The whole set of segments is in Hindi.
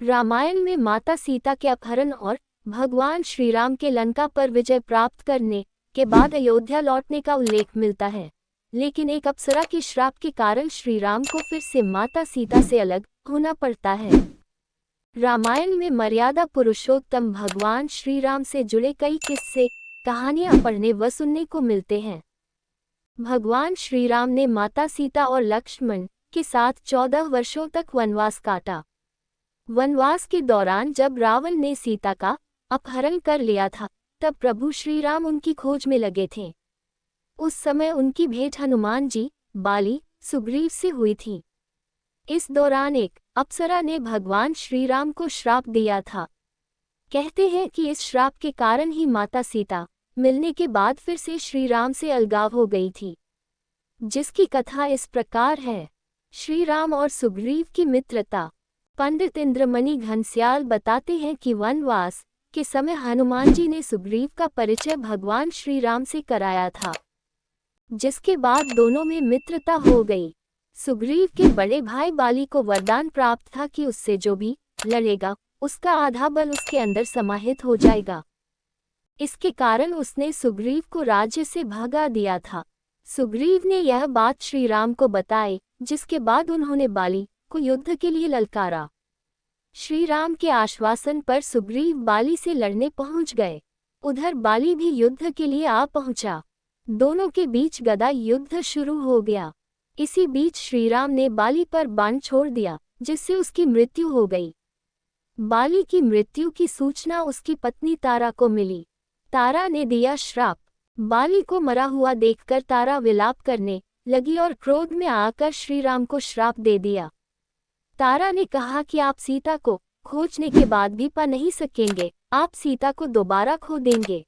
रामायण में माता सीता के अपहरण और भगवान श्री राम के लंका पर विजय प्राप्त करने के बाद अयोध्या लौटने का उल्लेख मिलता है। लेकिन एक अप्सरा के श्राप के कारण श्री राम को फिर से माता सीता से अलग होना पड़ता है। रामायण में मर्यादा पुरुषोत्तम भगवान श्री राम से जुड़े कई किस्से कहानियां पढ़ने व सुनने को मिलते हैं। भगवान श्री राम ने माता सीता और लक्ष्मण के साथ 14 वर्षों तक वनवास काटा। वनवास के दौरान जब रावण ने सीता का अपहरण कर लिया था, तब प्रभु श्री राम उनकी खोज में लगे थे। उस समय उनकी भेंट हनुमान जी, बाली, सुग्रीव से हुई थी। इस दौरान एक अप्सरा ने भगवान श्री राम को श्राप दिया था। कहते हैं कि इस श्राप के कारण ही माता सीता मिलने के बाद फिर से श्री राम से अलगाव हो गई थी, जिसकी कथा इस प्रकार है। श्री राम और सुग्रीव की मित्रता। पंडित इंद्रमणि घनश्याल बताते हैं कि वनवास के समय हनुमान जी ने सुग्रीव का परिचय भगवान श्री राम से कराया था, जिसके बाद दोनों में मित्रता हो गई। सुग्रीव के बड़े भाई बाली को वरदान प्राप्त था कि उससे जो भी लड़ेगा उसका आधा बल उसके अंदर समाहित हो जाएगा। इसके कारण उसने सुग्रीव को राज्य से भगा दिया था। सुग्रीव ने यह बात श्री राम को बताई, जिसके बाद उन्होंने बाली को युद्ध के लिए ललकारा। श्री राम के आश्वासन पर सुग्रीव बाली से लड़ने पहुंच गए। उधर बाली भी युद्ध के लिए आ पहुंचा। दोनों के बीच गदा युद्ध शुरू हो गया। इसी बीच श्री राम ने बाली पर बाण छोड़ दिया, जिससे उसकी मृत्यु हो गई। बाली की मृत्यु की सूचना उसकी पत्नी तारा को मिली। तारा ने दिया श्राप। बाली को मरा हुआ देखकर तारा विलाप करने लगी और क्रोध में आकर श्री राम को श्राप दे दिया। तारा ने कहा कि आप सीता को खोजने के बाद भी पा नहीं सकेंगे, आप सीता को दोबारा खो देंगे।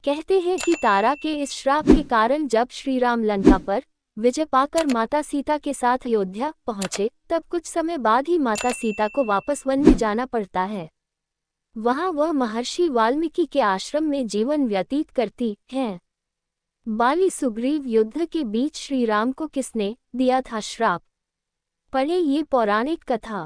कहते हैं कि तारा के इस श्राप के कारण जब श्री राम लंका पर विजय पाकर माता सीता के साथ अयोध्या पहुंचे, तब कुछ समय बाद ही माता सीता को वापस वन में जाना पड़ता है। वहां वह महर्षि वाल्मीकि के आश्रम में जीवन व्यतीत करती हैं। बाली सुग्रीव युद्ध के बीच श्री राम को किसने दिया था श्राप? पढ़े ये पौराणिक कथा।